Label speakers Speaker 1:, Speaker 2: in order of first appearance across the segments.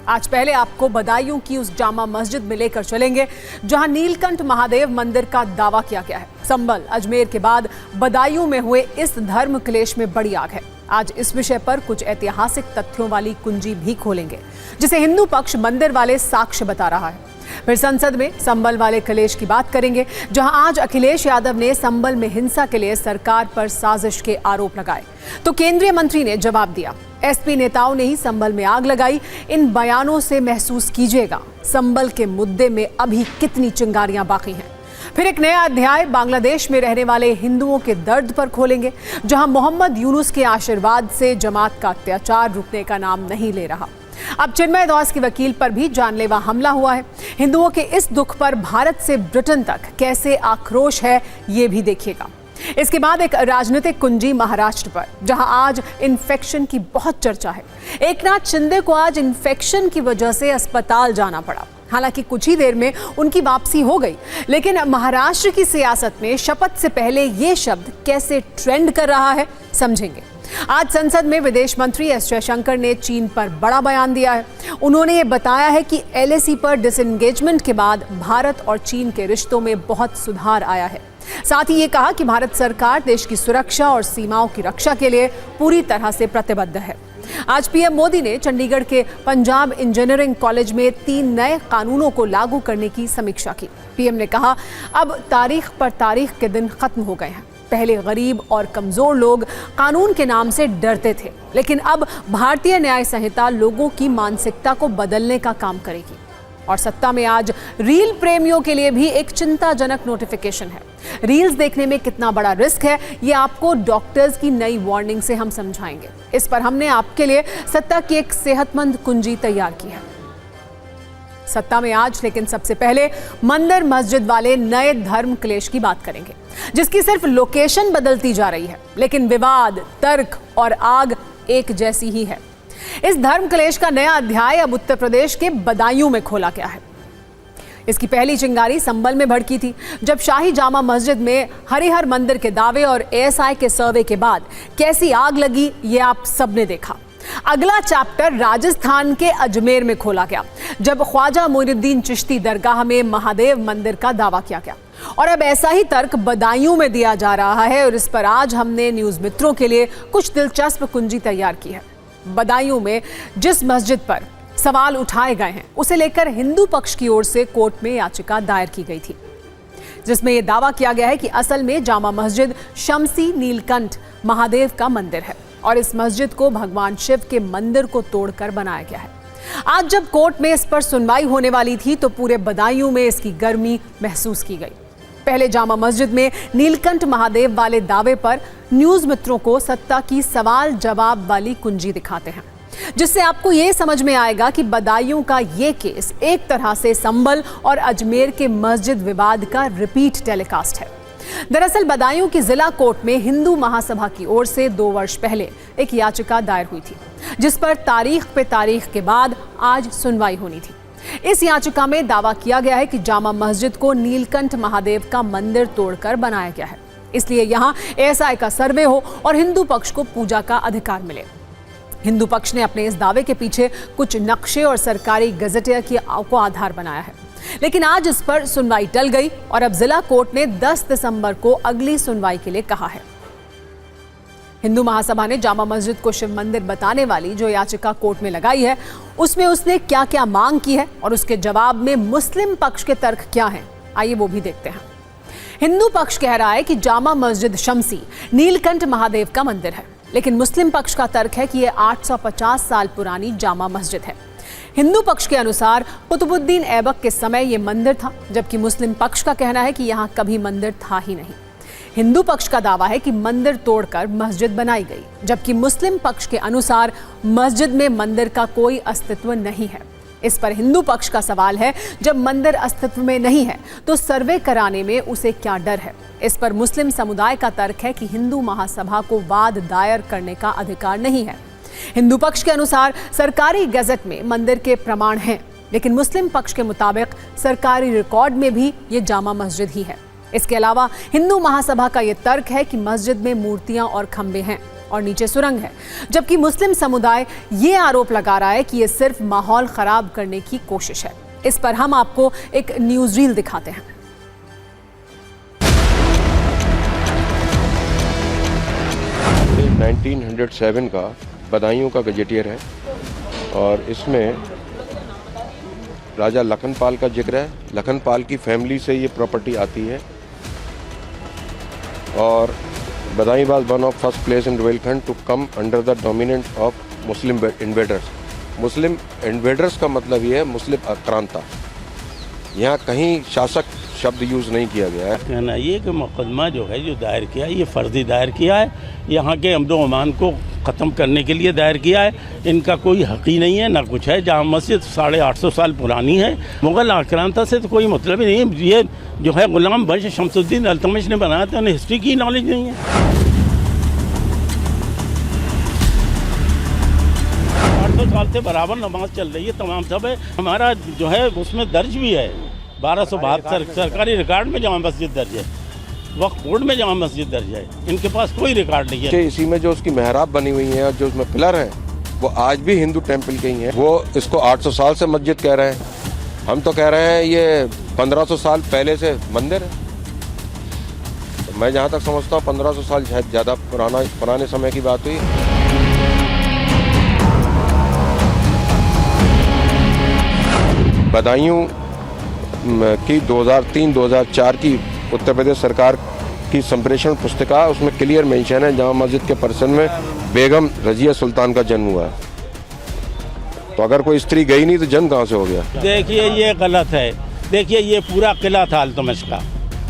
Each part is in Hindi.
Speaker 1: आज पहले आपको बदायूं की उस जामा मस्जिद में लेकर चलेंगे जहां नीलकंठ महादेव मंदिर का दावा किया गया है। संभल, अजमेर के बाद बदायूं में हुए इस धर्म क्लेश में बड़ी आग है। आज इस विषय पर कुछ ऐतिहासिक तथ्यों वाली कुंजी भी खोलेंगे जिसे हिंदू पक्ष मंदिर वाले साक्ष्य बता रहा है। फिर संसद में संभल वाले क्लेश की बात करेंगे जहां आज अखिलेश यादव ने संभल में हिंसा के लिए सरकार पर साजिश के आरोप लगाए तो केंद्रीय मंत्री ने जवाब दिया। एसपी नेताओं ने ही संभल में आग लगाई। इन बयानों से महसूस कीजिएगा संभल के मुद्दे में अभी कितनी चिंगारियां बाकी हैं। फिर एक नया अध्याय बांग्लादेश में रहने वाले हिंदुओं के दर्द पर खोलेंगे जहां मोहम्मद यूनुस के आशीर्वाद से जमात का अत्याचार रुकने का नाम नहीं ले रहा। अब चिन्मय दास की वकील पर भी जानलेवा हमला हुआ है। हिंदुओं के इस दुख पर भारत से ब्रिटेन तक कैसे आक्रोश है ये भी देखिएगा। इसके बाद एक राजनीतिक कुंजी महाराष्ट्र पर जहां आज इन्फेक्शन की बहुत चर्चा है। एकनाथ शिंदे को आज इन्फेक्शन की वजह से अस्पताल जाना पड़ा। हालांकि कुछ ही देर में उनकी वापसी हो गई, लेकिन महाराष्ट्र की सियासत में शपथ से पहले ये शब्द कैसे ट्रेंड कर रहा है समझेंगे। आज संसद में विदेश मंत्री एस जयशंकर ने चीन पर बड़ा बयान दिया है। उन्होंने ये बताया है कि एलएसी पर डिसएंगेजमेंट के बाद भारत और चीन के रिश्तों में बहुत सुधार आया है। साथ ही ये कहा कि भारत सरकार देश की सुरक्षा और सीमाओं की रक्षा के लिए पूरी तरह से प्रतिबद्ध है। आज पीएम मोदी ने चंडीगढ़ के पंजाब इंजीनियरिंग कॉलेज में 3 नए कानूनों को लागू करने की समीक्षा की। पीएम ने कहा, अब तारीख पर तारीख के दिन खत्म हो गए हैं। पहले गरीब और कमजोर लोग कानून के नाम से डरते थे, लेकिन अब भारतीय न्याय संहिता लोगों की मानसिकता को बदलने का काम करेगी। और सत्ता में आज रील प्रेमियों के लिए भी एक चिंताजनक नोटिफिकेशन है। रील्स देखने में कितना बड़ा रिस्क है ये आपको डॉक्टर्स की नई वार्निंग से हम समझाएंगे। इस पर हमने आपके लिए सत्ता की एक सेहतमंद कुंजी तैयार की है। सत्ता में आज, लेकिन सबसे पहले मंदिर मस्जिद वाले नए धर्म क्लेश की बात करेंगे जिसकी सिर्फ लोकेशन बदलती जा रही है, लेकिन विवाद, तर्क और आग एक जैसी ही है। इस धर्म क्लेश का नया अध्याय अब उत्तर प्रदेश के बदायूं में खोला गया है। इसकी पहली चिंगारी संभल में भड़की थी जब शाही जामा मस्जिद में हरिहर मंदिर के दावे और एएसआई के सर्वे के बाद कैसी आग लगी ये आप सबने देखा। अगला चैप्टर राजस्थान के अजमेर में खोला गया जब ख्वाजा मोइनुद्दीन चिश्ती दरगाह में महादेव मंदिर का दावा किया गया। और अब ऐसा ही तर्क बदायूं में दिया जा रहा है और इस पर आज हमने न्यूज मित्रों के लिए कुछ दिलचस्प कुंजी तैयार की है। बदायूं में जिस मस्जिद पर सवाल उठाए गए हैं उसे लेकर हिंदू पक्ष की ओर से कोर्ट में याचिका दायर की गई थी जिसमें यह दावा किया गया है कि असल में जामा मस्जिद शमसी नीलकंठ महादेव का मंदिर है और इस मस्जिद को भगवान शिव के मंदिर को तोड़कर बनाया गया है। आज जब कोर्ट में इस पर सुनवाई होने वाली थी तो पूरे बदायूं में इसकी गर्मी महसूस की गई। पहले जामा मस्जिद में नीलकंठ महादेव वाले दावे पर न्यूज मित्रों को सत्ता की सवाल जवाब वाली कुंजी दिखाते हैं जिससे आपको ये समझ में आएगा कि बदायूं का ये केस एक तरह से संभल और अजमेर के मस्जिद विवाद का रिपीट टेलीकास्ट है। दरअसल बदायूं की जिला कोर्ट में हिंदू महासभा की ओर से 2 वर्ष पहले एक याचिका दायर हुई थी जिस पर तारीख पे तारीख के बाद आज सुनवाई होनी थी। इस याचिका में दावा किया गया है कि जामा मस्जिद को नीलकंठ महादेव का मंदिर तोड़कर बनाया गया है, इसलिए यहां एएसआई का सर्वे हो और हिंदू पक्ष को पूजा का अधिकार मिले। हिंदू पक्ष ने अपने इस दावे के पीछे कुछ नक्शे और सरकारी गजटियर को आधार बनाया है, लेकिन आज इस पर सुनवाई टल गई और अब जिला कोर्ट ने 10 दिसंबर को अगली सुनवाई के लिए कहा है। हिंदू महासभा ने जामा मस्जिद को शिव मंदिर बताने वाली जो याचिका कोर्ट में लगाई है उसमें उसने क्या क्या मांग की है और उसके जवाब में मुस्लिम पक्ष के तर्क क्या हैं, आइए वो भी देखते हैं। हिंदू पक्ष कह रहा है कि जामा मस्जिद शमसी नीलकंठ महादेव का मंदिर है, लेकिन मुस्लिम पक्ष का तर्क है कि यह 850 साल पुरानी जामा मस्जिद है। हिंदू पक्ष के अनुसार कुतुबुद्दीन ऐबक के समय यह मंदिर था, जबकि मुस्लिम पक्ष का कहना है कि यहां कभी मंदिर था ही नहीं। हिंदू पक्ष का दावा है कि मंदिर तोड़कर मस्जिद बनाई गई, जबकि मुस्लिम पक्ष के अनुसार मस्जिद में मंदिर का कोई अस्तित्व नहीं है। इस पर हिंदू पक्ष का सवाल है, जब मंदिर अस्तित्व में नहीं है तो सर्वे कराने में उसे क्या डर है। इस पर मुस्लिम समुदाय का तर्क है कि हिंदू महासभा को वाद दायर करने का अधिकार नहीं है। हिंदू पक्ष के अनुसार सरकारी गजट में मंदिर के प्रमाण हैं, लेकिन मुस्लिम पक्ष के मुताबिक सरकारी रिकॉर्ड में भी ये जामा मस्जिद ही है। इसके अलावा हिंदू महासभा का यह तर्क है कि मस्जिद में मूर्तियां और खंबे हैं और नीचे सुरंग है, जबकि मुस्लिम समुदाय ये आरोप लगा रहा है कि ये सिर्फ माहौल खराब करने की कोशिश है। इस पर हम आपको एक न्यूज रील दिखाते हैं।
Speaker 2: ये 1907 का बदायूं का गजेटियर है और इसमें राजा लखनपाल का जिक्र है। लखनपाल की फैमिली से ये प्रॉपर्टी आती है और Badaun was one of first place in Rohilkhand to come under the dominant of Muslim invaders. Muslim invaders का मतलब ये है मुस्लिम आक्रांता। यहाँ कहीं शासक शब्द यूज़ नहीं किया गया है।
Speaker 3: कहना ये कि मुकदमा जो है जो दायर किया है ये फर्जी दायर किया है, यहाँ के अमदो अमान को ख़त्म करने के लिए दायर किया है। इनका कोई हक़ ही नहीं है ना कुछ है। जामा मस्जिद 850 साल पुरानी है। मुग़ल आक्रांता से तो कोई मतलब ही नहीं है। ये जो है गुलाम बख्श शमसुद्दीन अल्तमिश ने बनाया था, उन्हें हिस्ट्री की नॉलेज नहीं है। 800 साल से बराबर नमाज चल रही है, तमाम सब है। हमारा जो है उसमें दर्ज भी है 1272 सरकारी रिकॉर्ड में जामा मस्जिद दर्ज है, वक्फ बोर्ड में जामा मस्जिद दर्ज है। इनके पास कोई रिकॉर्ड नहीं है।
Speaker 2: इसी में जो उसकी मेहराब बनी हुई है और जो उसमें पिलर हैं वो आज भी हिंदू टेम्पल के ही हैं। वो इसको 800 साल से मस्जिद कह रहे हैं, हम तो कह रहे हैं ये 1500 साल पहले से मंदिर है। तो मैं जहाँ तक समझता हूँ 1500 साल शायद ज़्यादा पुराने समय की बात हुई। बदायूं की 2003-2004 की उत्तर प्रदेश सरकार की संप्रेषण पुस्तिका, उसमें क्लियर मेंशन है जामा मस्जिद के परिसर में बेगम रजिया सुल्तान का जन्म हुआ है। तो अगर कोई स्त्री गई नहीं तो जन्म कहाँ से हो गया?
Speaker 3: देखिए ये गलत है। देखिए ये पूरा किला था अल्तमिश का।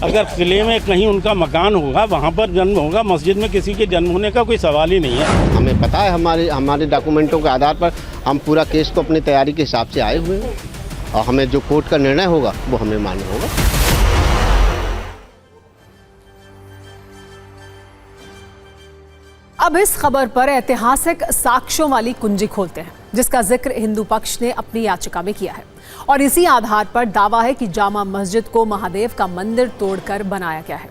Speaker 3: अगर किले में कहीं उनका मकान होगा वहाँ पर जन्म होगा, मस्जिद में किसी के जन्म होने का कोई सवाल ही नहीं है।
Speaker 4: हमें पता है, हमारे डॉक्यूमेंटों के आधार पर हम पूरा केस को अपनी तैयारी के हिसाब से आए हुए हैं और हमें जो कोर्ट का निर्णय होगा वो हमें मानना होगा।
Speaker 1: अब इस खबर पर ऐतिहासिक साक्ष्यों वाली कुंजी खोलते हैं जिसका जिक्र हिंदू पक्ष ने अपनी याचिका में किया है और इसी आधार पर दावा है कि जामा मस्जिद को महादेव का मंदिर तोड़कर बनाया गया है।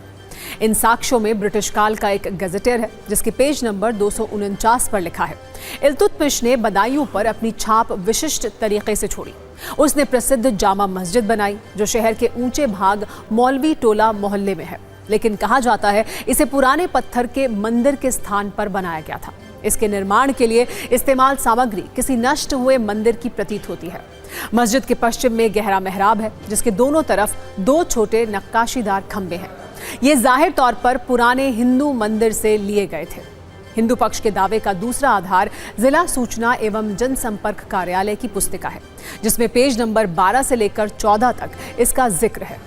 Speaker 1: इन साक्ष्यों में ब्रिटिश काल का एक गजेटियर है जिसके पेज नंबर 249 पर लिखा है, इल्तुतमिश ने बदायूं पर अपनी छाप विशिष्ट तरीके से छोड़ी। उसने प्रसिद्ध जामा मस्जिद बनाई जो शहर के ऊंचे भाग मौलवी टोला मोहल्ले में है, लेकिन कहा जाता है इसे पुराने पत्थर के मंदिर के स्थान पर बनाया गया था। इसके निर्माण के लिए इस्तेमाल सामग्री किसी नष्ट हुए मंदिर की प्रतीत होती है। मस्जिद के पश्चिम में गहरा मेहराब है जिसके दोनों तरफ 2 छोटे नक्काशीदार खंभे हैं। ये जाहिर तौर पर पुराने हिंदू मंदिर से लिए गए थे। हिंदू पक्ष के दावे का दूसरा आधार जिला सूचना एवं जनसंपर्क कार्यालय की पुस्तिका है जिसमें पेज नंबर 12 से लेकर 14 तक इसका जिक्र है।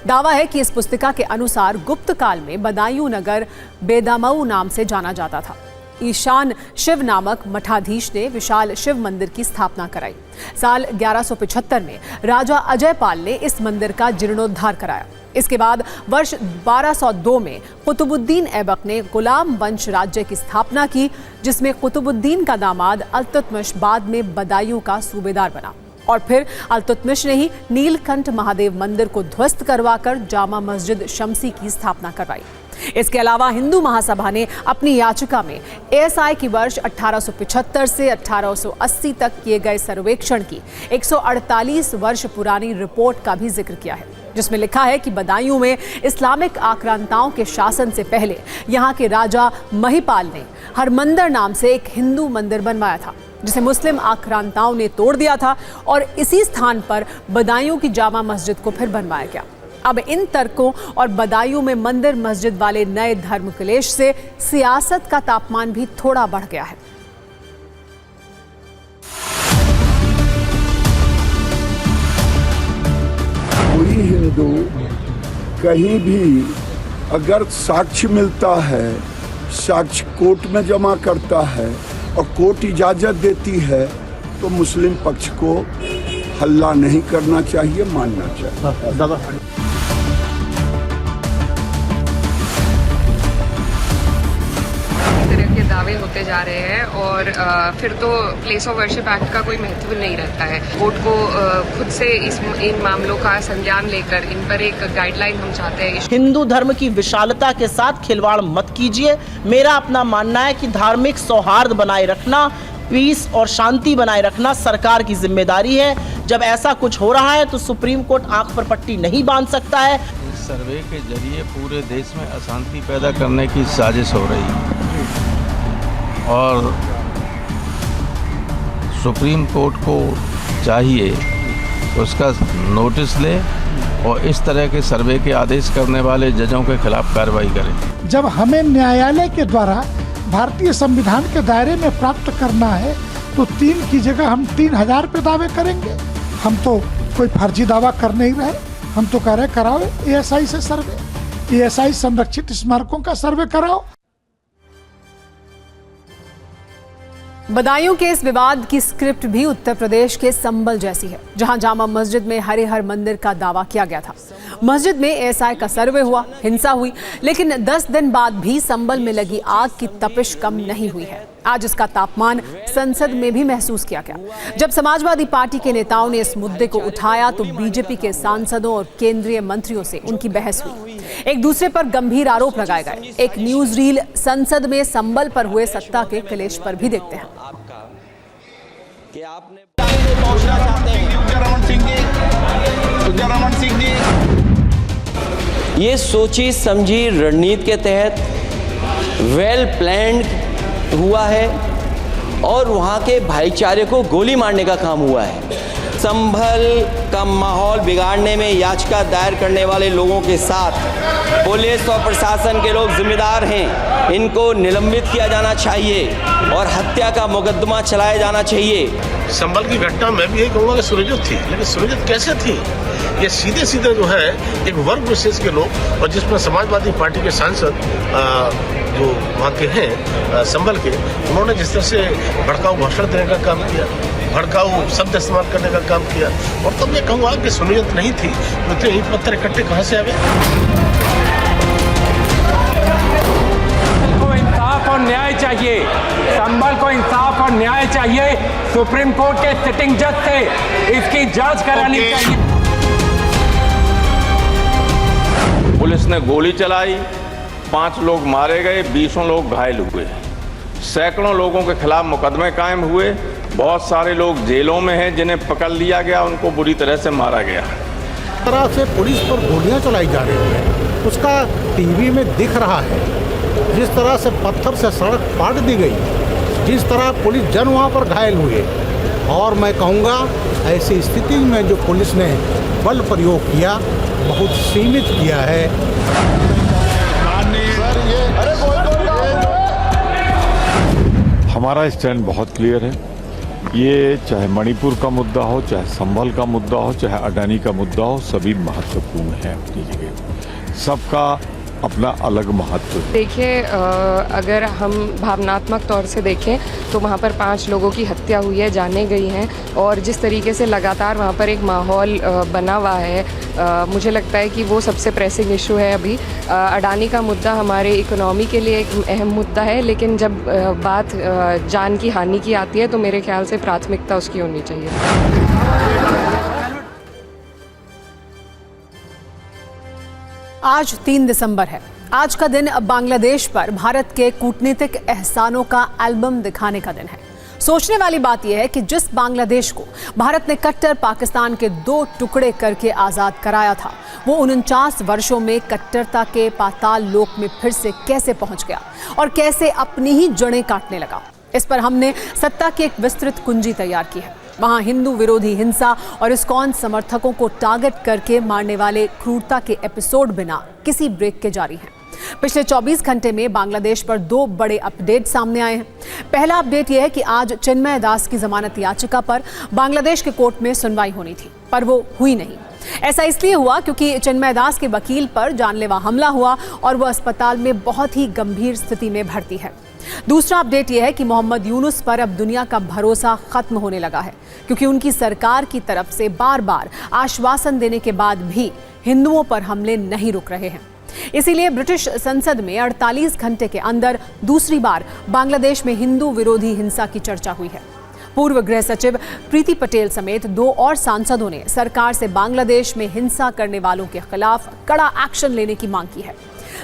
Speaker 1: दावा है कि इस पुस्तिका के अनुसार गुप्त काल में बदायूं नगर बेदामऊ नाम से जाना जाता था। ईशान शिव नामक मठाधीश ने विशाल शिव मंदिर की स्थापना कराई। साल 1175 में राजा अजयपाल ने इस मंदिर का जीर्णोद्धार कराया। इसके बाद वर्ष 1202 में कुतुबुद्दीन ऐबक ने गुलाम वंश राज्य की स्थापना की जिसमें कुतुबुद्दीन का दामाद अल्तुतमिश बाद में बदायूं का सूबेदार बना और फिर अल्तुतमिश ने ही नीलकंठ महादेव मंदिर को ध्वस्त करवाकर जामा मस्जिद शमसी की स्थापना करवाई। इसके अलावा हिंदू महासभा ने अपनी याचिका में एएसआई की वर्ष 1875 से 1880 तक किए गए सर्वेक्षण की 148 वर्ष पुरानी रिपोर्ट का भी जिक्र किया है जिसमें लिखा है कि बदायूं में इस्लामिक आक्रांताओं के शासन से पहले यहाँ के राजा महिपाल ने हरमंदर नाम से एक हिंदू मंदिर बनवाया था जिसे मुस्लिम आक्रांताओं ने तोड़ दिया था और इसी स्थान पर बदायूं की जामा मस्जिद को फिर बनवाया गया। अब इन तर्कों और बदायूं में मंदिर मस्जिद वाले नए धर्म क्लेश से सियासत का तापमान भी थोड़ा बढ़ गया है।
Speaker 5: कोई हिंदू कहीं भी अगर साक्ष्य मिलता है, साक्ष्य कोर्ट में जमा करता है और कोर्ट इजाजत देती है तो मुस्लिम पक्ष को हल्ला नहीं करना चाहिए, मानना चाहिए।
Speaker 6: तरह के दावे होते होते जा रहे हैं और फिर तो प्लेस ऑफ वर्शिप एक्ट का कोई महत्व नहीं रहता है। कोर्ट को खुद से इन मामलों का संज्ञान लेकर इन पर एक गाइडलाइन हम चाहते हैं।
Speaker 7: हिंदू धर्म की विशालता के साथ खिलवाड़ मत कीजिए। मेरा अपना मानना है कि धार्मिक सौहार्द बनाए रखना, पीस और शांति बनाए रखना सरकार की जिम्मेदारी है। जब ऐसा कुछ हो रहा है तो सुप्रीम कोर्ट आंख पर पट्टी नहीं बांध सकता है।
Speaker 8: इस सर्वे के जरिए पूरे देश में अशांति पैदा करने की साजिश हो रही है और सुप्रीम कोर्ट को चाहिए उसका नोटिस ले और इस तरह के सर्वे के आदेश करने वाले जजों के खिलाफ कार्रवाई करें।
Speaker 9: जब हमें न्यायालय के द्वारा भारतीय संविधान के दायरे में प्राप्त करना है तो 3 की जगह हम 3000 पे दावे करेंगे। हम तो कोई फर्जी दावा कर नहीं रहे, हम तो कह रहे कराओ ASI से सर्वे, ASI संरक्षित स्मारकों का सर्वे कराओ।
Speaker 1: बदायूं के इस विवाद की स्क्रिप्ट भी उत्तर प्रदेश के संबल जैसी है, जहां जामा मस्जिद में हरिहर मंदिर का दावा किया गया था। मस्जिद में ASI का सर्वे हुआ, हिंसा हुई, लेकिन 10 दिन बाद भी संबल में लगी आग की तपिश कम नहीं हुई है। आज इसका तापमान संसद में भी महसूस किया गया। जब समाजवादी पार्टी के नेताओं ने इस मुद्दे को उठाया तो बीजेपी के सांसदों और केंद्रीय मंत्रियों से उनकी बहस हुई। एक दूसरे पर गंभीर आरोप लगाए गए। एक न्यूज रील संसद में संबल पर हुए सत्ता के क्लेश पर भी देखते हैं।
Speaker 10: ये सोची समझी रणनीति के तहत वेल प्लान्ड हुआ है और वहाँ के भाईचारे को गोली मारने का काम हुआ है। संभल का माहौल बिगाड़ने में याचिका दायर करने वाले लोगों के साथ पुलिस और प्रशासन के लोग जिम्मेदार हैं। इनको निलंबित किया जाना चाहिए और हत्या का मुकदमा चलाया जाना चाहिए।
Speaker 11: संभल की घटना में भी यही कहूँगा कि सुरक्षित थी, लेकिन सुरक्षित कैसे थी? ये सीधे सीधे जो है एक वर्ग विशेष के लोग और जिसमें समाजवादी पार्टी के सांसद जो वहाँ के हैं संभल के, उन्होंने जिस तरह से भड़काऊ भाषण देने का काम किया, भड़काऊ शब्द इस्तेमाल करने का काम किया, और तब मैं कहूँगा कि सुनियत नहीं थी तो इतने ईंट पत्थर इकट्ठे कहाँ से आ गए?
Speaker 12: इंसाफ और न्याय चाहिए, संभल को इंसाफ और न्याय चाहिए। सुप्रीम कोर्ट के सिटिंग जज से इसकी जांच करानी चाहिए।
Speaker 8: पुलिस ने गोली चलाई, 5 लोग मारे गए, 20 लोग घायल हुए, सैकड़ों लोगों के खिलाफ मुकदमे कायम हुए। बहुत सारे लोग जेलों में हैं जिन्हें पकड़ लिया गया, उनको बुरी तरह से मारा गया।
Speaker 9: इस तरह से पुलिस पर गोलियां चलाई जा रही है, उसका टीवी में दिख रहा है। जिस तरह से पत्थर से सड़क पाट दी गई, जिस तरह पुलिस जन वहाँ पर घायल हुए, और मैं कहूँगा ऐसी स्थिति में जो पुलिस ने बल प्रयोग किया बहुत सीमित किया है।
Speaker 13: हमारा स्टैंड बहुत क्लियर है। ये चाहे मणिपुर का मुद्दा हो, चाहे संभल का मुद्दा हो, चाहे अडानी का मुद्दा हो, सभी महत्वपूर्ण है अपनी जगह। सबका अपना अलग महत्व है।
Speaker 6: देखिए, अगर हम भावनात्मक तौर से देखें तो वहाँ पर 5 लोगों की हत्या हुई है, जाने गई हैं, और जिस तरीके से लगातार वहाँ पर एक माहौल बना हुआ है, मुझे लगता है कि वो सबसे प्रेसिंग इशू है अभी। अडानी का मुद्दा हमारे इकोनॉमी के लिए एक अहम मुद्दा है, लेकिन जब बात जान की हानि की आती है तो मेरे ख्याल से प्राथमिकता उसकी होनी चाहिए।
Speaker 1: आज 3 दिसंबर है। आज का दिन बांग्लादेश पर भारत के कूटनीतिक एहसानों का एल्बम दिखाने का दिन है। सोचने वाली बात यह है कि जिस बांग्लादेश को भारत ने कट्टर पाकिस्तान के 2 टुकड़े करके आज़ाद कराया था, वो 49 वर्षों में कट्टरता के पाताल लोक में फिर से कैसे पहुंच गया और कैसे अपनी ही जड़ें काटने लगा। इस पर हमने सत्ता की एक विस्तृत कुंजी तैयार की है। वहां हिंदू विरोधी हिंसा और इस्कॉन समर्थकों को टारगेट करके मारने वाले क्रूरता के एपिसोड बिना किसी ब्रेक के जारी हैं। पिछले 24 घंटे में बांग्लादेश पर 2 बड़े अपडेट सामने आए हैं। पहला अपडेट यह है कि आज चिन्मय दास की जमानत याचिका पर बांग्लादेश के कोर्ट में सुनवाई होनी थी, पर वो हुई नहीं। ऐसा इसलिए हुआ क्योंकि चिन्मय दास के वकील पर जानलेवा हमला हुआ और वो अस्पताल में बहुत ही गंभीर स्थिति में भर्ती है। दूसरा अपडेट यह है कि मोहम्मद यूनुस पर अब दुनिया का भरोसा खत्म होने लगा है, क्योंकि उनकी सरकार की तरफ से बार बार आश्वासन देने के बाद भी हिंदुओं पर हमले नहीं रुक रहे हैं। इसीलिए ब्रिटिश संसद में 48 घंटे के अंदर दूसरी बार बांग्लादेश में हिंदू विरोधी हिंसा की चर्चा हुई है। पूर्व गृह सचिव प्रीति पटेल समेत 2 और सांसदों ने सरकार से बांग्लादेश में हिंसा करने वालों के खिलाफ कड़ा एक्शन लेने की मांग की है।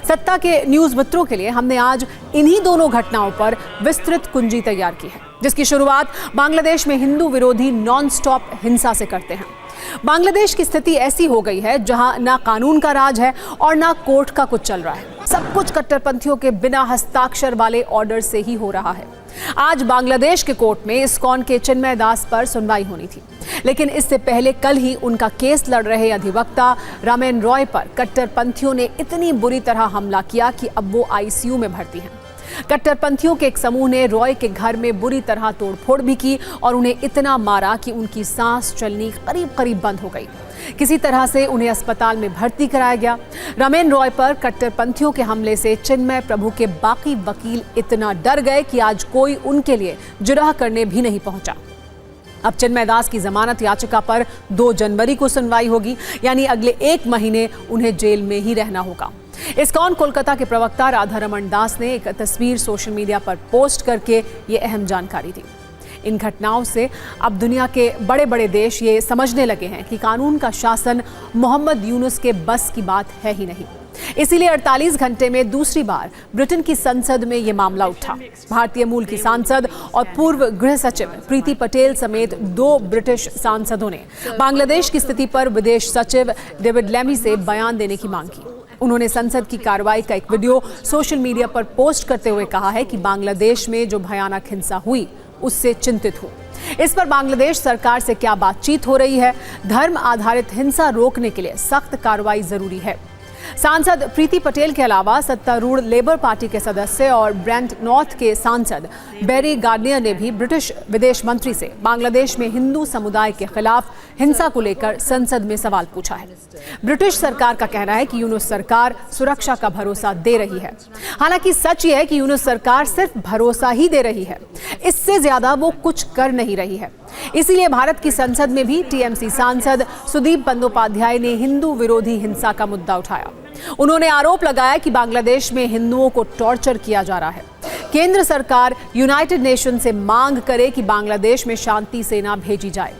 Speaker 1: सत्ता के न्यूज मित्रों के लिए हमने आज इन्हीं दोनों घटनाओं पर विस्तृत कुंजी तैयार की है, जिसकी शुरुआत बांग्लादेश में हिंदू विरोधी नॉन स्टॉप हिंसा से करते हैं। बांग्लादेश की स्थिति ऐसी हो गई है जहां ना कानून का राज है और ना कोर्ट का कुछ चल रहा है। सब कुछ कट्टरपंथियों के बिना हस्ताक्षर वाले ऑर्डर से ही हो रहा है। आज बांग्लादेश के कोर्ट में इस्कॉन के चिन्मय दास पर सुनवाई होनी थी, लेकिन इससे पहले कल ही उनका केस लड़ रहे अधिवक्ता रामेन रॉय पर कट्टरपंथियों ने इतनी बुरी तरह हमला किया कि अब वो आईसीयू में भर्ती हैं। कट्टरपंथियों के एक समूह ने रॉय के घर में बुरी तरह तोड़फोड़ भी की और उन्हें इतना मारा कि उनकी सांस चलनी करीब करीब बंद हो गई। किसी तरह से उन्हें अस्पताल में भर्ती कराया गया। रामेन रॉय पर कट्टरपंथियों के हमले से चिन्मय प्रभु के बाकी वकील इतना डर गए कि आज कोई उनके लिए जिरह करने भी नहीं पहुंचा। अब चिन्मय दास की जमानत याचिका पर 2 जनवरी को सुनवाई होगी, यानी अगले 1 महीने उन्हें जेल में ही रहना होगा। इस्कॉन कोलकाता के प्रवक्ता राधारमण दास ने एक तस्वीर सोशल मीडिया पर पोस्ट करके ये अहम जानकारी दी। इन घटनाओं से अब दुनिया के बड़े बड़े देश ये समझने लगे हैं कि कानून का शासन मोहम्मद यूनुस के बस की बात है ही नहीं। इसीलिए 48 घंटे में दूसरी बार ब्रिटेन की संसद में ये मामला उठा। भारतीय मूल की सांसद और पूर्व गृह सचिव प्रीति पटेल समेत 2 ब्रिटिश सांसदों ने बांग्लादेश की स्थिति पर विदेश सचिव डेविड लेमी से बयान देने की मांग की। उन्होंने संसद की कार्रवाई का एक वीडियो सोशल मीडिया पर पोस्ट करते हुए कहा है कि बांग्लादेश में जो भयानक हिंसा हुई उससे चिंतित हूं। इस पर बांग्लादेश सरकार से क्या बातचीत हो रही है? धर्म आधारित हिंसा रोकने के लिए सख्त कार्रवाई जरूरी है। सांसद प्रीति पटेल के अलावा सत्तारूढ़ लेबर पार्टी के सदस्य और ब्रेंट नॉर्थ के सांसद बेरी गार्डियर ने भी ब्रिटिश विदेश मंत्री से बांग्लादेश में हिंदू समुदाय के खिलाफ हिंसा को लेकर संसद में सवाल पूछा है। ब्रिटिश सरकार का कहना है कि यूनुस सरकार सुरक्षा का भरोसा दे रही है। हालांकि सच ये है कि यूनुस सरकार सिर्फ भरोसा ही दे रही है, इससे ज्यादा वो कुछ कर नहीं रही है। इसीलिए भारत की संसद में भी टीएमसी सांसद सुदीप बंदोपाध्याय ने हिंदू विरोधी हिंसा का मुद्दा उठाया। उन्होंने आरोप लगाया कि बांग्लादेश में हिंदुओं को टॉर्चर किया जा रहा है। केंद्र सरकार यूनाइटेड नेशन से मांग करे कि बांग्लादेश में शांति सेना भेजी जाए।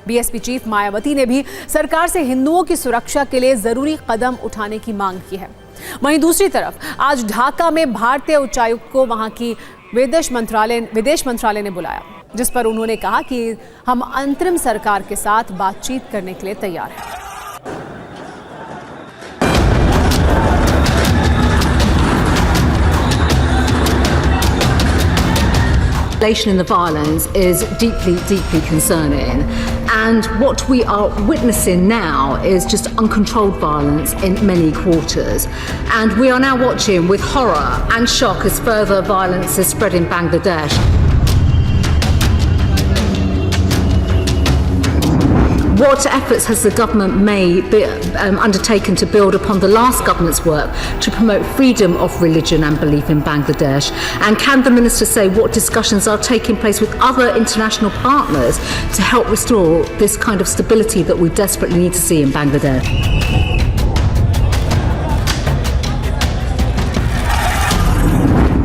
Speaker 1: बीएसपी चीफ मायावती ने भी सरकार से हिंदुओं की सुरक्षा के लिए जरूरी कदम उठाने की मांग की है। वहीं दूसरी तरफ आज ढाका में भारतीय उच्चायुक्त को वहां की विदेश मंत्रालय ने बुलाया, जिस पर उन्होंने कहा कि हम अंतरिम सरकार के साथ बातचीत करने के लिए तैयार हैं।
Speaker 14: Escalation in the violence is deeply, deeply concerning. And what we are witnessing now is just uncontrolled violence in many quarters. And we are now watching with horror and shock as further violence is spread in Bangladesh. What efforts has the government made undertaken to build upon the last government's work to promote freedom of religion and belief in Bangladesh? And can the Minister say what discussions are taking place with other international partners to help restore this kind of stability that we desperately need to see in Bangladesh?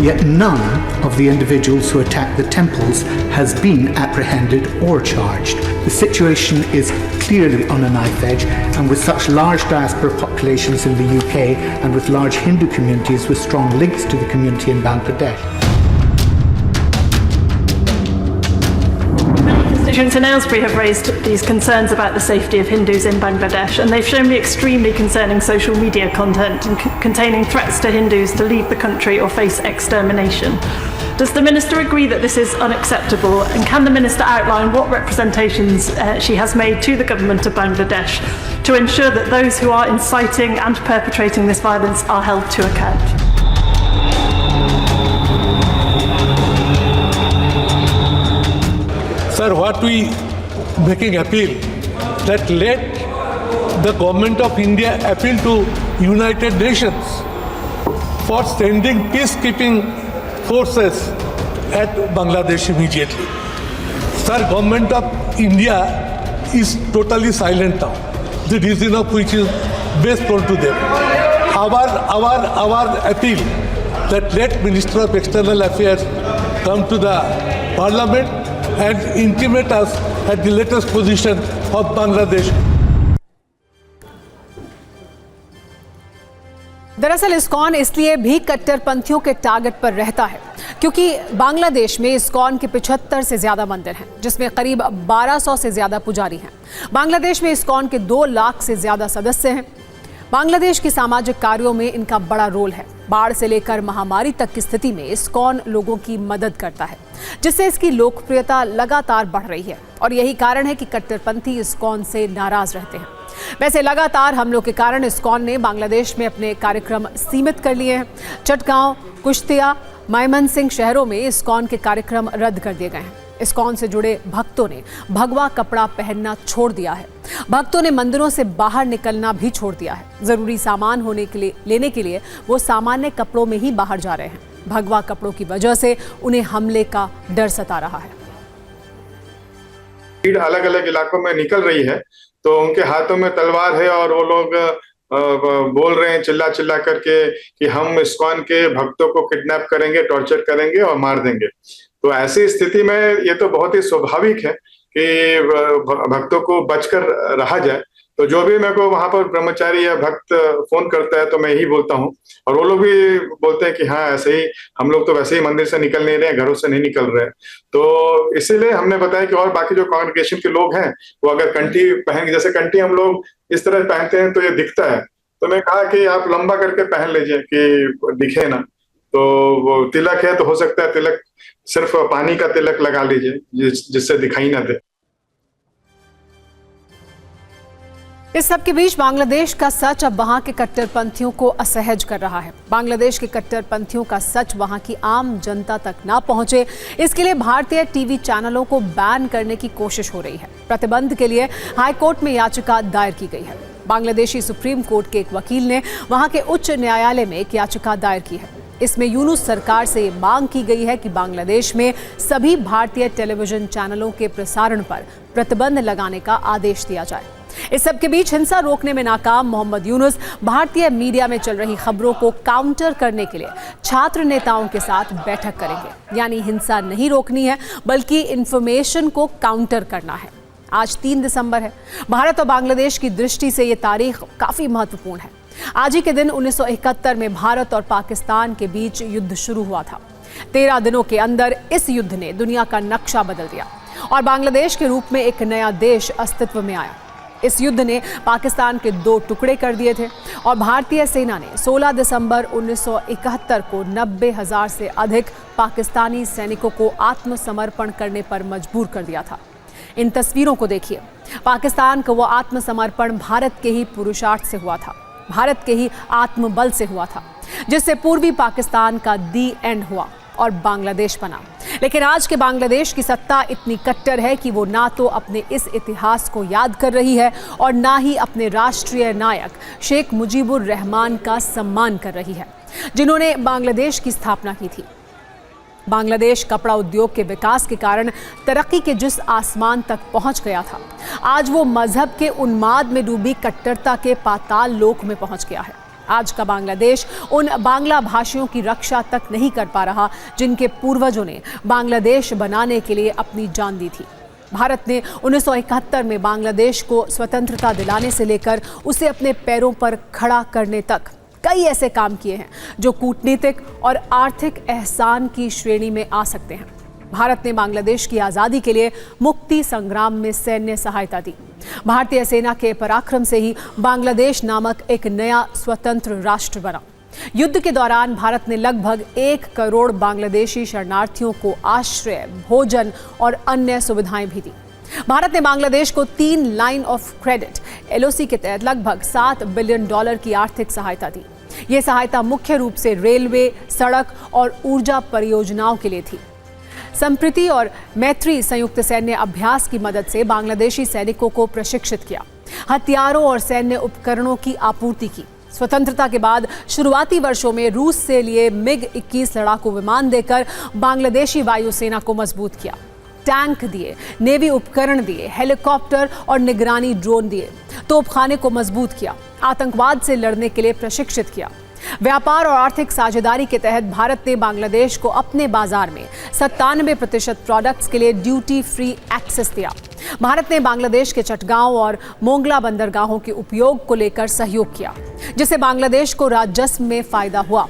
Speaker 15: Yet none of the individuals who attacked the temples has been apprehended or charged. The situation is clearly on a knife edge, and with such large diaspora populations in the UK and with large Hindu communities with strong links to the community in Bangladesh.
Speaker 16: Constituents in Aylesbury have raised these concerns about the safety of Hindus in Bangladesh, and they've shown me extremely concerning social media content containing threats to Hindus to leave the country or face extermination. Does the Minister agree that this is unacceptable, and can the Minister outline what representations she has made to the government of Bangladesh to ensure that those who are inciting and perpetrating this violence are held to account?
Speaker 17: Sir, what we making appeal that let the government of India appeal to United Nations for sending peacekeeping forces at Bangladesh immediately. Sir, government of India is totally silent now. The reason of which is best known to them. our appeal that let Minister of External Affairs come to the Parliament and intimate us at the latest position of Bangladesh.
Speaker 1: दरअसल इस्कॉन इसलिए भी कट्टरपंथियों के टारगेट पर रहता है क्योंकि बांग्लादेश में इस्कॉन के 75 से ज्यादा मंदिर हैं, जिसमें करीब 1200 से ज्यादा पुजारी हैं। बांग्लादेश में इस्कॉन के 2 लाख से ज्यादा सदस्य हैं। बांग्लादेश की सामाजिक कार्यों में इनका बड़ा रोल है। बाढ़ से लेकर महामारी तक की स्थिति में इस्कॉन लोगों की मदद करता है, जिससे इसकी लोकप्रियता लगातार बढ़ रही है। और यही कारण है कि कट्टरपंथी इस्कॉन से नाराज रहते हैं। वैसे लगातार हमलों के कारण इस्कॉन ने बांग्लादेश में अपने कार्यक्रम सीमित कर लिए हैं। चटगांव, कुश्तिया, मायमनसिंह शहरों में इस्कॉन के कार्यक्रम रद्द कर दिए गए हैं। इस्कॉन से जुड़े भक्तों ने भगवा कपड़ा पहनना छोड़ दिया है। भक्तों ने मंदिरों से बाहर निकलना भी छोड़ दिया है। जरूरी सामान लेने के लिए वो सामान्य कपड़ों में ही बाहर जा रहे हैं। भगवा कपड़ों की वजह से उन्हें हमले का डर सता रहा है।
Speaker 18: भीड़ अलग अलग इलाकों में निकल रही है, तो उनके हाथों में तलवार है और वो लोग बोल रहे हैं चिल्ला चिल्ला करके कि हम इस्कॉन के भक्तों को किडनैप करेंगे, टॉर्चर करेंगे और मार देंगे। तो ऐसी स्थिति में ये तो बहुत ही स्वाभाविक है कि भक्तों को बचकर रहा जाए। तो जो भी मेरे को वहां पर ब्रह्मचारी या भक्त फोन करता है तो मैं यही बोलता हूँ, और वो लोग भी बोलते हैं कि हाँ ऐसे ही हम लोग तो वैसे ही मंदिर से निकल नहीं रहे, घरों से नहीं निकल रहे। तो इसीलिए हमने बताया कि और बाकी जो कांग्रेगेशन के लोग हैं वो अगर कंठी पहन, जैसे कंठी हम लोग इस तरह पहनते हैं तो ये दिखता है, तो मैं कहा कि आप लंबा करके पहन लीजिए कि दिखे ना। तो वो तिलक है तो हो सकता है तिलक सिर्फ पानी का तिलक लगा लीजिए जिससे दिखाई ना दे।
Speaker 1: इस सब के बीच बांग्लादेश का सच अब वहां के कट्टरपंथियों को असहज कर रहा है। बांग्लादेश के कट्टरपंथियों का सच वहां की आम जनता तक ना पहुंचे, इसके लिए भारतीय टीवी चैनलों को बैन करने की कोशिश हो रही है। प्रतिबंध के लिए हाईकोर्ट में याचिका दायर की गई है। बांग्लादेशी सुप्रीम कोर्ट के एक वकील ने वहां के उच्च न्यायालय में एक याचिका दायर की है। इसमें यूनुस सरकार से ये मांग की गई है कि बांग्लादेश में सभी भारतीय टेलीविजन चैनलों के प्रसारण पर प्रतिबंध लगाने का आदेश दिया जाए। इस सब के बीच हिंसा रोकने में नाकाम मोहम्मद यूनुस भारतीय मीडिया में चल रही खबरों को काउंटर करने के लिए छात्र नेताओं के साथ बैठक करेंगे। यानी हिंसा नहीं रोकनी है बल्कि इंफॉर्मेशन को काउंटर करना है। आज 3 दिसंबर है। भारत और बांग्लादेश की दृष्टि से ये तारीख काफी महत्वपूर्ण है। आज ही के दिन 1971 में भारत और पाकिस्तान के बीच युद्ध शुरू हुआ था। 13 दिनों के अंदर इस युद्ध ने दुनिया का नक्शा बदल दिया और बांग्लादेश के रूप में एक नया देश अस्तित्व में आया। इस युद्ध ने पाकिस्तान के 2 टुकड़े कर दिए थे और भारतीय सेना ने 16 दिसंबर 1971 को 90,000 से अधिक पाकिस्तानी सैनिकों को आत्मसमर्पण करने पर मजबूर कर दिया था। इन तस्वीरों को देखिए। पाकिस्तान का वो आत्मसमर्पण भारत के ही पुरुषार्थ से हुआ था, भारत के ही आत्मबल से हुआ था, जिससे पूर्वी पाकिस्तान का दी एंड हुआ और बांग्लादेश बना। लेकिन आज के बांग्लादेश की सत्ता इतनी कट्टर है कि वो ना तो अपने इस इतिहास को याद कर रही है और ना ही अपने राष्ट्रीय नायक शेख मुजीबुर रहमान का सम्मान कर रही है, जिन्होंने बांग्लादेश की स्थापना की थी। बांग्लादेश कपड़ा उद्योग के विकास के कारण तरक्की के जिस आसमान तक पहुंच गया था, आज वो मजहब के उन्माद में डूबी कट्टरता के पाताल लोक में पहुंच गया है। आज का बांग्लादेश उन बांग्ला भाषियों की रक्षा तक नहीं कर पा रहा जिनके पूर्वजों ने बांग्लादेश बनाने के लिए अपनी जान दी थी। भारत ने 1971 में बांग्लादेश को स्वतंत्रता दिलाने से लेकर उसे अपने पैरों पर खड़ा करने तक कई ऐसे काम किए हैं जो कूटनीतिक और आर्थिक एहसान की श्रेणी में आ सकते हैं। भारत ने बांग्लादेश की आज़ादी के लिए मुक्ति संग्राम में सैन्य सहायता दी। भारतीय सेना के पराक्रम से ही बांग्लादेश नामक एक नया स्वतंत्र राष्ट्र बना। युद्ध के दौरान भारत ने लगभग 1 करोड़ बांग्लादेशी शरणार्थियों को आश्रय, भोजन और अन्य सुविधाएं भी दी। भारत ने बांग्लादेश को 3 लाइन ऑफ क्रेडिट LOC के तहत लगभग $7 बिलियन की आर्थिक सहायता दी। ये सहायता मुख्य रूप से रेलवे, सड़क और ऊर्जा परियोजनाओं के लिए थी। संप्रीति और मैत्री संयुक्त सैन्य अभ्यास की मदद से बांग्लादेशी सैनिकों को प्रशिक्षित किया, हथियारों और सैन्य उपकरणों की आपूर्ति की। स्वतंत्रता के बाद शुरुआती वर्षों में रूस से लिए MiG-21 लड़ाकू विमान देकर बांग्लादेशी वायुसेना को मजबूत किया। टैंक दिए, नेवी उपकरण दिए, हेलीकॉप्टर और निगरानी ड्रोन दिए। तोपखाने को मजबूत किया, आतंकवाद से लड़ने के लिए प्रशिक्षित किया। व्यापार और आर्थिक साझेदारी के तहत भारत ने बांग्लादेश को अपने बाजार में 97% प्रोडक्ट्स के लिए ड्यूटी फ्री एक्सेस दिया। भारत ने बांग्लादेश के चटगांव और मोंगला बंदरगाहों के उपयोग को लेकर सहयोग किया, जिससे बांग्लादेश को राजस्व में फायदा हुआ।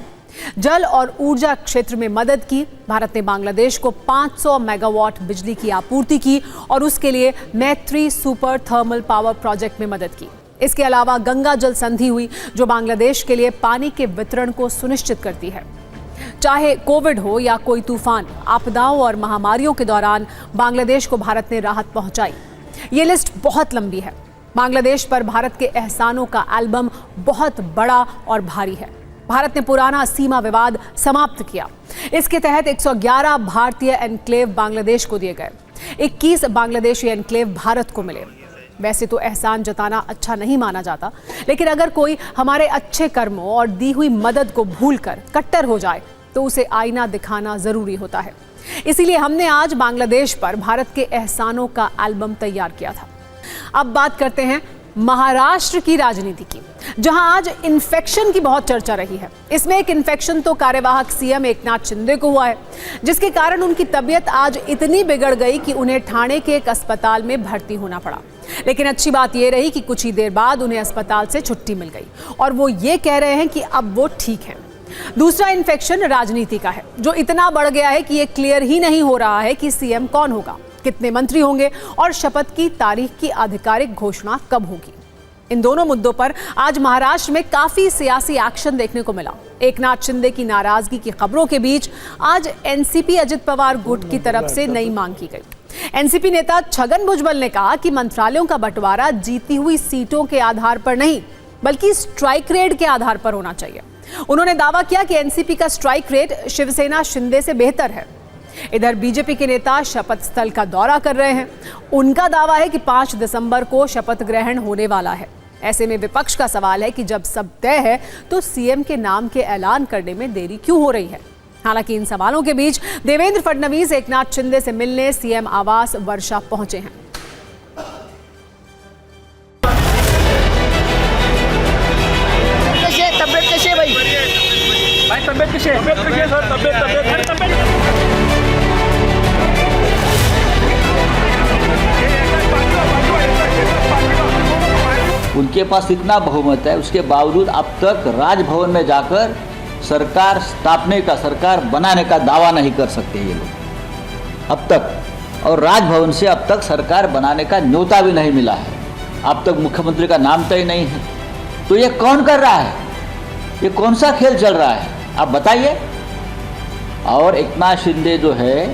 Speaker 1: जल और ऊर्जा क्षेत्र में मदद की। भारत ने बांग्लादेश को 500 मेगावाट बिजली की आपूर्ति की और उसके लिए मैत्री सुपर थर्मल पावर प्रोजेक्ट में मदद की। इसके अलावा गंगा जल संधि हुई, जो बांग्लादेश के लिए पानी के वितरण को सुनिश्चित करती है। चाहे कोविड हो या कोई तूफान, आपदाओं और महामारियों के दौरान बांग्लादेश को भारत ने राहत पहुंचाई। ये लिस्ट बहुत लंबी है। बांग्लादेश पर भारत के एहसानों का एल्बम बहुत बड़ा और भारी है। भारत ने पुराना सीमा विवाद समाप्त किया। इसके तहत 111 भारतीय एनक्लेव बांग्लादेश को दिए गए, 21 बांग्लादेशी एनक्लेव भारत को मिले। वैसे तो एहसान जताना अच्छा नहीं माना जाता, लेकिन अगर कोई हमारे अच्छे कर्मों और दी हुई मदद को भूलकर कट्टर हो जाए तो उसे आईना दिखाना जरूरी होता है। इसीलिए हमने आज बांग्लादेश पर भारत के एहसानों का एल्बम तैयार किया था। अब बात करते हैं महाराष्ट्र की राजनीति की, जहां आज इन्फेक्शन की बहुत चर्चा रही है। इसमें एक इन्फेक्शन तो कार्यवाहक सीएम एकनाथ शिंदे को हुआ है, जिसके कारण उनकी तबीयत आज इतनी बिगड़ गई कि उन्हें ठाणे के एक अस्पताल में भर्ती होना पड़ा। लेकिन अच्छी बात यह रही कि कुछ ही देर बाद उन्हें अस्पताल से छुट्टी मिल गई और वो ये कह रहे हैं कि अब वो ठीक हैं। दूसरा इन्फेक्शन राजनीति का है, जो इतना बढ़ गया है कि ये क्लियर ही नहीं हो रहा है कि सीएम कौन होगा, कितने मंत्री होंगे और शपथ की तारीख की आधिकारिक घोषणा कब होगी। इन दोनों मुद्दों पर आज महाराष्ट्र में काफी सियासी एक्शन देखने को मिला। एकनाथ शिंदे की नाराजगी की खबरों के बीच आज एनसीपी अजित पवार गुट की तरफ से नई मांग की गई। एनसीपी नेता छगन भुजबल ने कहा कि मंत्रालयों का बंटवारा जीती हुई सीटों के आधार पर नहीं, बल्कि स्ट्राइक रेट के आधार पर होना चाहिए। उन्होंने दावा किया कि एनसीपी का स्ट्राइक रेट शिवसेना शिंदे से बेहतर है। इधर बीजेपी के नेता शपथ स्थल का दौरा कर रहे हैं। उनका दावा है कि 5 दिसंबर को शपथ ग्रहण होने वाला है। ऐसे में विपक्ष का सवाल है कि जब सब तय है तो सीएम के नाम के ऐलान करने में देरी क्यों हो रही है। हालांकि इन सवालों के बीच देवेंद्र फडणवीस एकनाथ शिंदे से मिलने सीएम आवास वर्षा पहुंचे हैं।
Speaker 7: तबियत कैसे है भाई? तबियत कैसे है?
Speaker 19: उनके पास इतना बहुमत है, उसके बावजूद अब तक राजभवन में जाकर सरकार स्थापने का, सरकार बनाने का दावा नहीं कर सकते ये लोग अब तक। और राजभवन से अब तक सरकार बनाने का न्योता भी नहीं मिला है। अब तक मुख्यमंत्री का नाम तय नहीं है। तो ये कौन कर रहा है? ये कौन सा खेल चल रहा है, आप बताइए। और एकनाथ शिंदे जो है,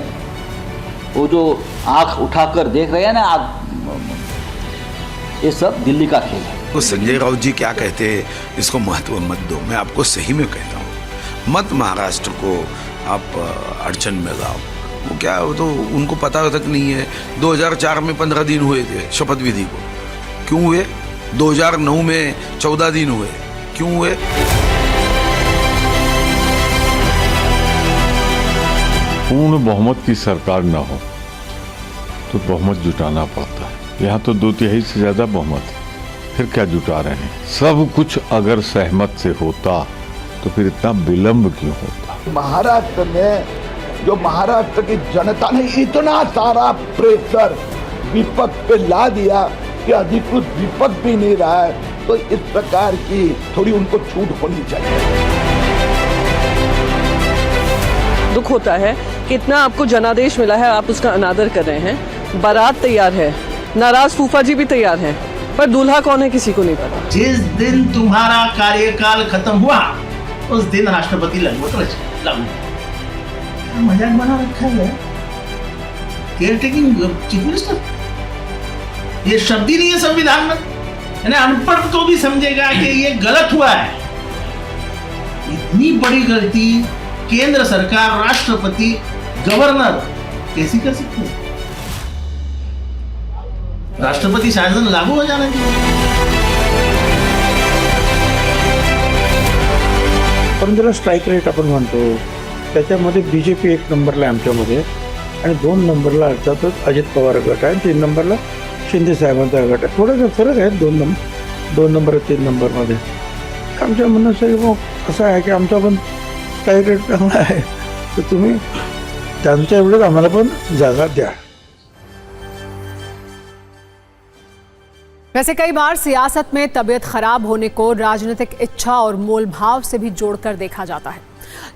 Speaker 19: वो जो आंख उठाकर देख रहे हैं ना, आप ये सब दिल्ली का खेल है।
Speaker 20: तो संजय राउत जी क्या कहते हैं, इसको महत्व मत दो। मैं आपको सही में कहता हूँ, मत महाराष्ट्र को आप अड़चन में लाओ। वो क्या, वो तो उनको पता तक नहीं है। 2004 में 15 दिन हुए थे शपथ विधि को, क्यों हुए? 2009 में 14 दिन हुए, क्यों हुए?
Speaker 13: पूर्ण बहुमत की सरकार न हो तो बहुमत जुटाना पड़ता है। यहाँ तो 2/3 से ज्यादा बहुमत है, फिर क्या जुटा रहे हैं? सब कुछ अगर सहमत से होता तो फिर इतना विलंब क्यों होता?
Speaker 5: महाराष्ट्र में जो महाराष्ट्र की जनता ने इतना सारा प्रेशर विपक्ष पे ला दिया कि अधिकृत विपक्ष भी नहीं रहा है, तो इस प्रकार की थोड़ी उनको छूट होनी चाहिए।
Speaker 21: दुख होता है कि इतना आपको जनादेश मिला है, आप उसका अनादर कर रहे हैं। बारात तैयार है, नाराज फूफा जी भी तैयार हैं, पर दूल्हा कौन है किसी को नहीं पता।
Speaker 22: जिस दिन तुम्हारा कार्यकाल खत्म हुआ उस दिन राष्ट्रपति लागू मजाक बना रखा है। केयर टेकिंग चीफ मिनिस्टर, ये शब्द ही नहीं है संविधान में। यानी अनपढ़ तो भी समझेगा कि ये गलत हुआ है। इतनी बड़ी गलती केंद्र सरकार, राष्ट्रपति, गवर्नर कैसी कर सकते हैं? राष्ट्रपती शासन लागू हो जाना चाहिए।
Speaker 23: पण जरा स्ट्राईक रेट आपण म्हणतो, त्याच्यामध्ये बीजेपी 1 नंबरला आमच्यामध्ये आणि 2 नंबरला अर्थातच अजित पवार गट आहे, 3 नंबरला शिंदे साहेबांचा गट आहे. थोडासा फरक आहे 2 नंबर. 2 नंबर 3 नंबरमध्ये. आमच्या म्हणणं मग असं आहे की आमचा पण काही रेट चांगला आहे, तर तुम्ही त्यांच्या एवढंच आम्हाला पण जागा द्या.
Speaker 1: वैसे कई बार सियासत में तबीयत खराब होने को राजनीतिक इच्छा और मोल भाव से भी जोड़कर देखा जाता है.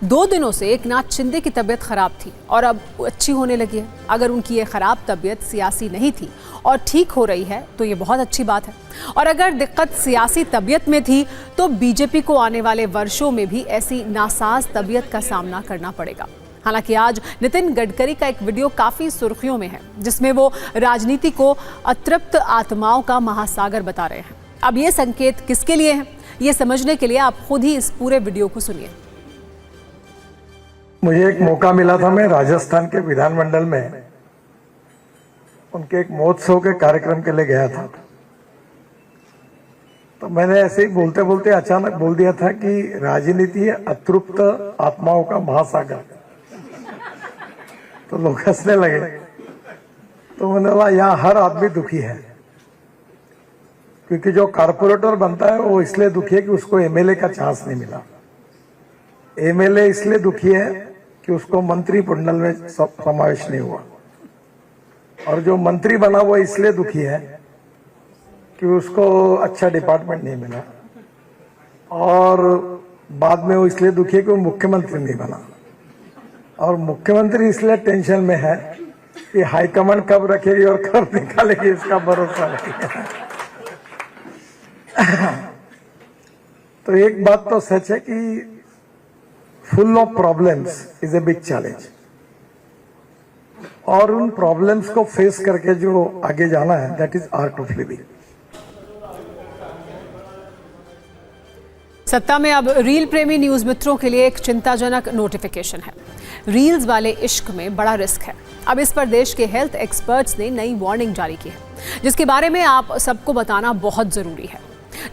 Speaker 1: 2 दिनों से एकनाथ शिंदे की तबीयत खराब थी और अब अच्छी होने लगी है. अगर उनकी ये खराब तबीयत सियासी नहीं थी और ठीक हो रही है तो ये बहुत अच्छी बात है. और अगर दिक्कत सियासी तबीयत में थी तो बीजेपी को आने वाले वर्षों में भी ऐसी नासाज तबीयत का सामना करना पड़ेगा. हालांकि आज नितिन गडकरी का एक वीडियो काफी सुर्खियों में है, जिसमें वो राजनीति को अतृप्त आत्माओं का महासागर बता रहे हैं. अब ये संकेत किसके लिए हैं, ये समझने के लिए आप खुद ही इस पूरे वीडियो को सुनिए.
Speaker 23: मुझे एक मौका मिला था, मैं राजस्थान के विधानमंडल में उनके एक महोत्सव के कार्यक्रम के लिए गया था. तो मैंने ऐसे ही बोलते बोलते अचानक बोल दिया था कि राजनीति है अतृप्त आत्माओं का महासागर. तो लोग हंसने लगे. तो मैंने बोला यहाँ हर आदमी दुखी है, क्योंकि जो कारपोरेटर बनता है वो इसलिए दुखी है कि उसको एमएलए का चांस नहीं मिला. एमएलए इसलिए दुखी है कि उसको मंत्री मंडल में समावेश नहीं हुआ, और जो मंत्री बना वो इसलिए दुखी है कि उसको अच्छा डिपार्टमेंट नहीं मिला, और बाद में वो इसलिए दुखी है कि वो मुख्यमंत्री नहीं बना, और मुख्यमंत्री इसलिए टेंशन में है कि हाईकमांड कब रखेगी और कब निकालेगी इसका भरोसा नहीं है. तो एक बात तो सच है कि full of problems is a big challenge, और उन प्रॉब्लम्स को फेस करके जो आगे जाना है that is art of living.
Speaker 1: सत्ता में अब रील प्रेमी न्यूज मित्रों के लिए एक चिंताजनक नोटिफिकेशन है. रील्स वाले इश्क में बड़ा रिस्क है. अब इस पर देश के हेल्थ एक्सपर्ट्स ने नई वार्निंग जारी की है, जिसके बारे में आप सबको बताना बहुत जरूरी है.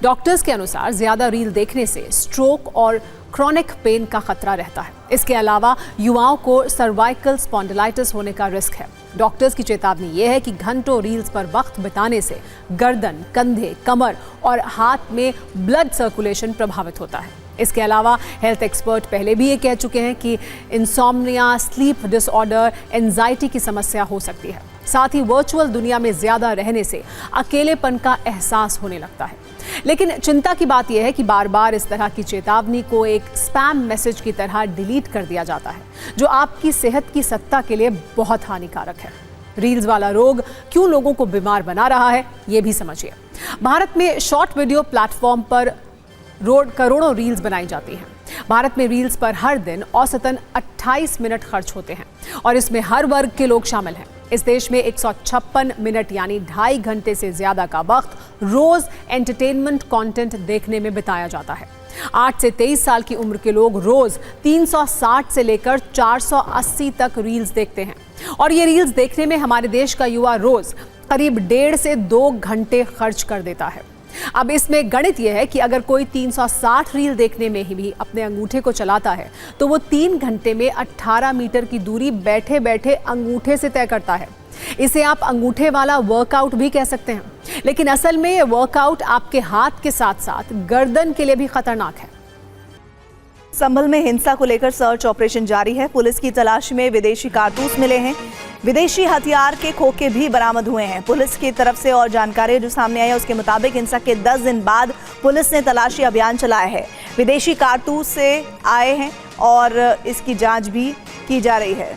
Speaker 1: डॉक्टर्स के अनुसार ज्यादा रील देखने से स्ट्रोक और क्रॉनिक पेन का खतरा रहता है. इसके अलावा युवाओं को सर्वाइकल स्पॉन्डिलाइटिस होने का रिस्क है. डॉक्टर्स की चेतावनी यह है कि घंटों रील्स पर वक्त बिताने से गर्दन, कंधे, कमर और हाथ में ब्लड सर्कुलेशन प्रभावित होता है. इसके अलावा हेल्थ एक्सपर्ट पहले भी ये कह चुके हैं कि इंसोम्निया, स्लीप डिसऑर्डर, एंजाइटी की समस्या हो सकती है. साथ ही वर्चुअल दुनिया में ज्यादा रहने से अकेलेपन का एहसास होने लगता है. लेकिन चिंता की बात यह है कि बार बार इस तरह की चेतावनी को एक स्पैम मैसेज की तरह डिलीट कर दिया जाता है, जो आपकी सेहत की सत्ता के लिए बहुत हानिकारक है. रील्स वाला रोग क्यों लोगों को बीमार बना रहा है, ये भी समझिए. भारत में शॉर्ट वीडियो प्लेटफॉर्म पर करोड़ों रील्स बनाई जाती हैं. भारत में रील्स पर हर दिन औसतन 28 मिनट खर्च होते हैं, और इसमें हर वर्ग के लोग शामिल हैं. इस देश में 156 मिनट यानी 2.5 घंटे से ज्यादा का वक्त रोज एंटरटेनमेंट कंटेंट देखने में बिताया जाता है. 8 से 23 साल की उम्र के लोग रोज 360 से लेकर 480 तक रील्स देखते हैं, और ये रील्स देखने में हमारे देश का युवा रोज करीब 1.5 से 2 घंटे खर्च कर देता है. अब इसमें गणित यह है कि अगर कोई 360 रील देखने में ही भी अपने अंगूठे को चलाता है तो वो 3 घंटे में 18 मीटर की दूरी बैठे बैठे अंगूठे से तय करता है. इसे आप अंगूठे वाला वर्कआउट भी कह सकते हैं, लेकिन असल में ये वर्कआउट आपके हाथ के साथ साथ गर्दन के लिए भी खतरनाक है.
Speaker 2: संभल में हिंसा को लेकर सर्च ऑपरेशन जारी है. पुलिस की तलाश में विदेशी कारतूस मिले हैं. विदेशी हथियार के खोखे भी बरामद हुए हैं. पुलिस की तरफ से और जानकारी जो सामने आई है उसके मुताबिक हिंसा के 10 दिन बाद पुलिस ने तलाशी अभियान चलाया है. विदेशी कारतूस से आए हैं और इसकी जांच भी की जा रही है.